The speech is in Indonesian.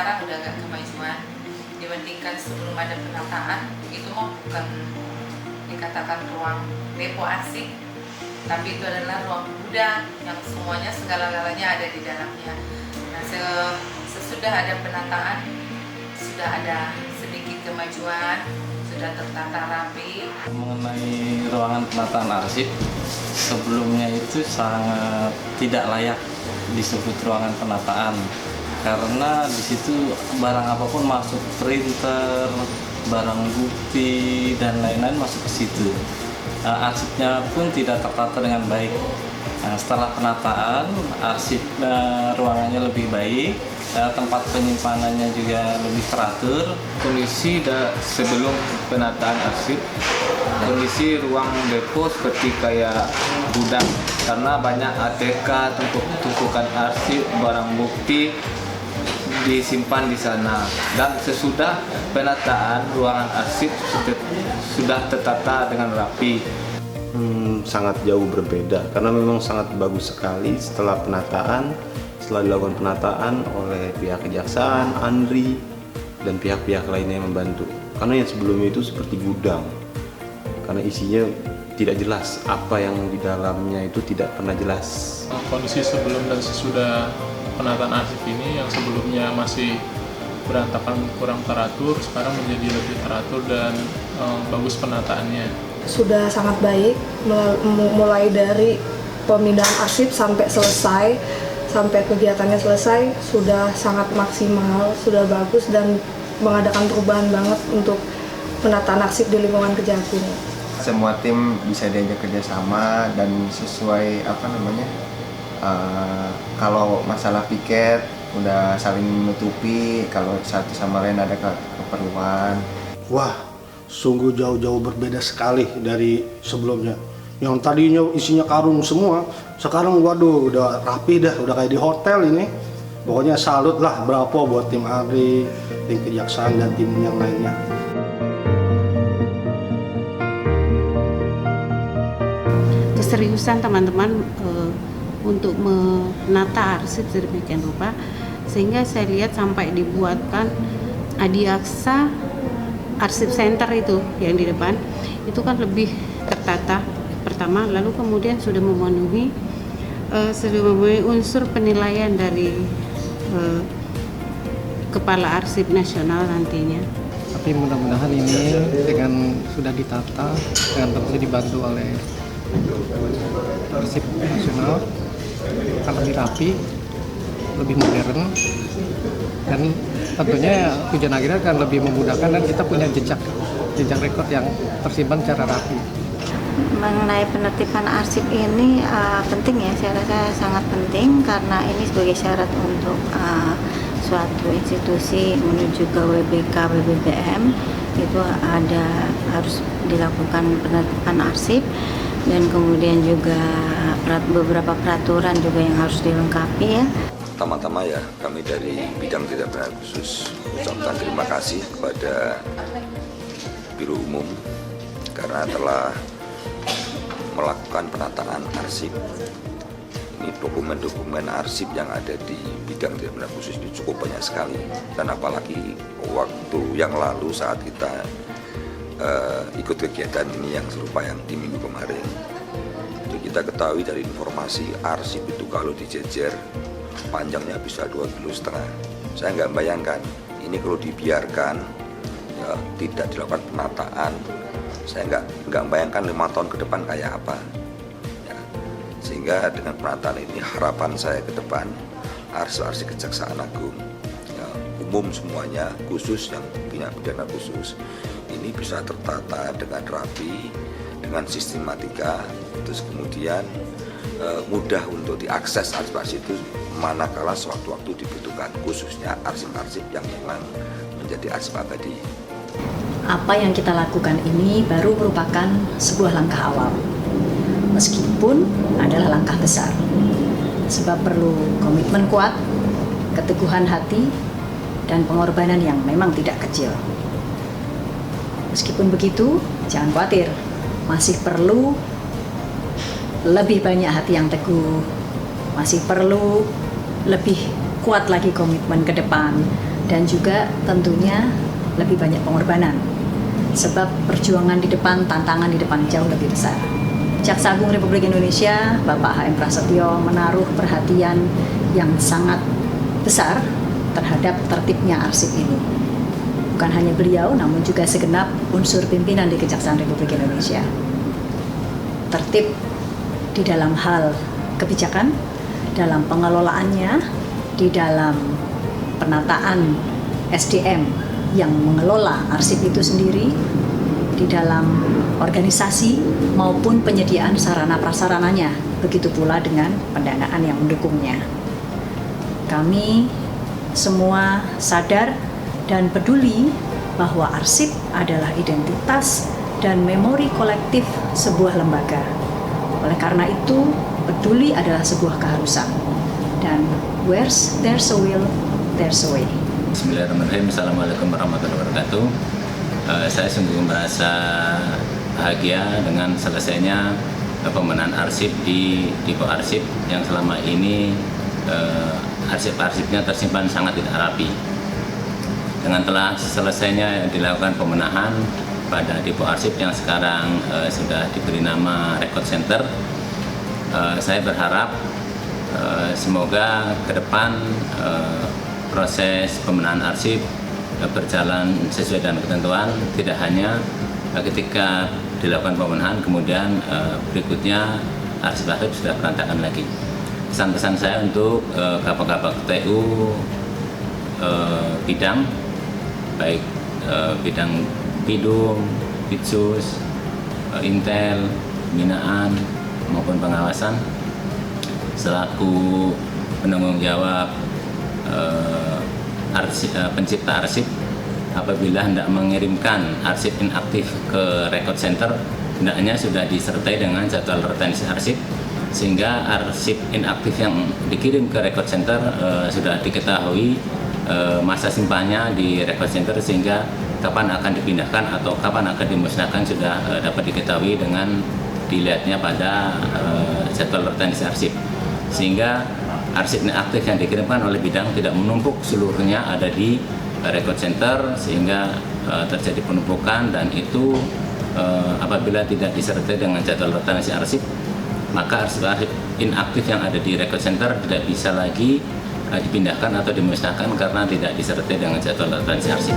sekarang udah agak kemajuan dibandingkan sebelum ada penataan. Itu mah bukan dikatakan ruang depo arsip, tapi itu adalah ruang gudang yang semuanya segala-galanya ada di dalamnya. Nah, sesudah ada penataan, sudah ada sedikit kemajuan, sudah tertata rapi. Mengenai ruangan penataan arsip, sebelumnya itu sangat tidak layak disebut ruangan penataan karena di situ barang apapun masuk, printer, barang bukti dan lain-lain masuk ke situ. Arsipnya pun tidak tertata dengan baik. Setelah penataan, arsip ruangannya lebih baik, tempat penyimpanannya juga lebih teratur. Kondisi sebelum penataan arsip, kondisi ruang depo seperti kayak gudang karena banyak ATK, tumpukan arsip, barang bukti disimpan di sana. Dan sesudah penataan, ruangan arsip sudah tertata dengan rapi. Sangat jauh berbeda karena memang sangat bagus sekali setelah dilakukan penataan oleh pihak kejaksaan, ANRI, dan pihak-pihak lainnya yang membantu. Karena yang sebelumnya itu seperti gudang, karena isinya tidak jelas, apa yang di dalamnya itu tidak pernah jelas. Kondisi sebelum dan sesudah penataan arsip ini yang sebelumnya masih berantakan, kurang teratur, sekarang menjadi lebih teratur dan bagus penataannya. Sudah sangat baik, mulai dari pemindahan arsip sampai selesai, sampai kegiatannya selesai, sudah sangat maksimal, sudah bagus dan mengadakan perubahan banget untuk penataan arsip di lingkungan Kejagung. Semua tim bisa diajak kerjasama dan sesuai kalau masalah piket udah saling menutupi kalau satu sama lain ada keperluan. Wah, sungguh jauh-jauh berbeda sekali dari sebelumnya. Yang tadinya isinya karung semua, sekarang waduh udah rapi dah, udah kayak di hotel ini. Pokoknya salut lah, bravo buat tim ANRI, tim kejaksaan dan tim yang lainnya. Keseriusan teman-teman untuk menata arsip sedemikian rupa sehingga saya lihat sampai dibuatkan Adiaksa Arsip Center itu yang di depan itu kan lebih tertata pertama, lalu kemudian sudah memenuhi unsur penilaian dari Kepala Arsip Nasional nantinya. Tapi mudah-mudahan ini dengan sudah ditata, dengan tentunya dibantu oleh Arsip Nasional akan lebih rapi, lebih modern, dan tentunya tujuan akhirnya akan lebih memudahkan dan kita punya jejak rekod yang tersimpan secara rapi. Mengenai penertiban arsip ini penting ya, saya rasa sangat penting karena ini sebagai syarat untuk suatu institusi menuju ke WBK, WBBM itu harus dilakukan penertiban arsip dan kemudian juga beberapa peraturan juga yang harus dilengkapi ya. Pertama-tama ya kami dari bidang tindak pidana khusus ucapkan terima kasih kepada Biro Umum karena telah melakukan penataan arsip. Ini dokumen-dokumen arsip yang ada di bidang tindak pidana khusus ini cukup banyak sekali dan apalagi waktu yang lalu saat kita ikut kegiatan ini yang serupa yang di minggu kemarin. Jadi kita ketahui dari informasi arsip itu kalau dijejer panjangnya bisa 2,5 km. Saya nggak bayangkan ini kalau dibiarkan ya, tidak dilakukan penataan, saya nggak bayangkan 5 tahun ke depan kayak apa ya. Sehingga dengan penataan ini harapan saya ke depan arsip-arsip Kejaksaan Agung ya, umum semuanya, khusus yang punya pidana khusus ini bisa tertata dengan rapi, dengan sistematika, terus kemudian mudah untuk diakses arsip-arsip itu manakala sewaktu-waktu dibutuhkan, khususnya arsip-arsip yang memang menjadi arsip abadi. Apa yang kita lakukan ini baru merupakan sebuah langkah awal, meskipun adalah langkah besar, sebab perlu komitmen kuat, keteguhan hati, dan pengorbanan yang memang tidak kecil. Meskipun begitu, jangan khawatir, masih perlu lebih banyak hati yang teguh, masih perlu lebih kuat lagi komitmen ke depan, dan juga tentunya lebih banyak pengorbanan. Sebab perjuangan di depan, tantangan di depan jauh lebih besar. Jaksa Agung Republik Indonesia, Bapak H.M. Prasetyo menaruh perhatian yang sangat besar terhadap tertibnya arsip ini. Bukan hanya beliau, namun juga segenap unsur pimpinan di Kejaksaan Republik Indonesia. Tertib di dalam hal kebijakan, dalam pengelolaannya, di dalam penataan SDM yang mengelola arsip itu sendiri, di dalam organisasi maupun penyediaan sarana prasarananya, begitu pula dengan pendanaan yang mendukungnya. Kami semua sadar dan peduli bahwa arsip adalah identitas dan memori kolektif sebuah lembaga. Oleh karena itu, peduli adalah sebuah keharusan. Dan where there's a will, there's a way. Bismillahirrahmanirrahim. Assalamualaikum warahmatullahi wabarakatuh. Saya sungguh merasa bahagia dengan selesainya pembenahan arsip di Dipo Arsip yang selama ini arsip-arsipnya tersimpan sangat tidak rapi. Dengan telah selesainya dilakukan pembenahan pada Dipo Arsip yang sekarang sudah diberi nama Record Center, saya berharap semoga ke depan proses pembenahan arsip berjalan sesuai dengan ketentuan, tidak hanya ketika dilakukan pembenahan kemudian berikutnya arsip-arsip sudah berantakan lagi. Pesan-pesan saya untuk Kapak-Kapak TU bidang, baik bidang Pidum, Pitsus, Intel, pembinaan maupun pengawasan, selaku penanggung jawab pencipta arsip, apabila hendak mengirimkan arsip inaktif ke Record Center, hendaknya sudah disertai dengan jadwal retensi arsip, sehingga arsip inaktif yang dikirim ke Record Center sudah diketahui masa simpannya di Record Center, sehingga kapan akan dipindahkan atau kapan akan dimusnahkan sudah dapat diketahui dengan dilihatnya pada jadwal retensi arsip, sehingga arsip inaktif yang dikirimkan oleh bidang tidak menumpuk seluruhnya ada di Record Center, sehingga terjadi penumpukan, dan itu apabila tidak disertai dengan jadwal retensi arsip, maka arsip-arsip inaktif yang ada di Record Center tidak bisa lagi dipindahkan atau dimusnahkan karena tidak disertai dengan jadwal retensi arsip.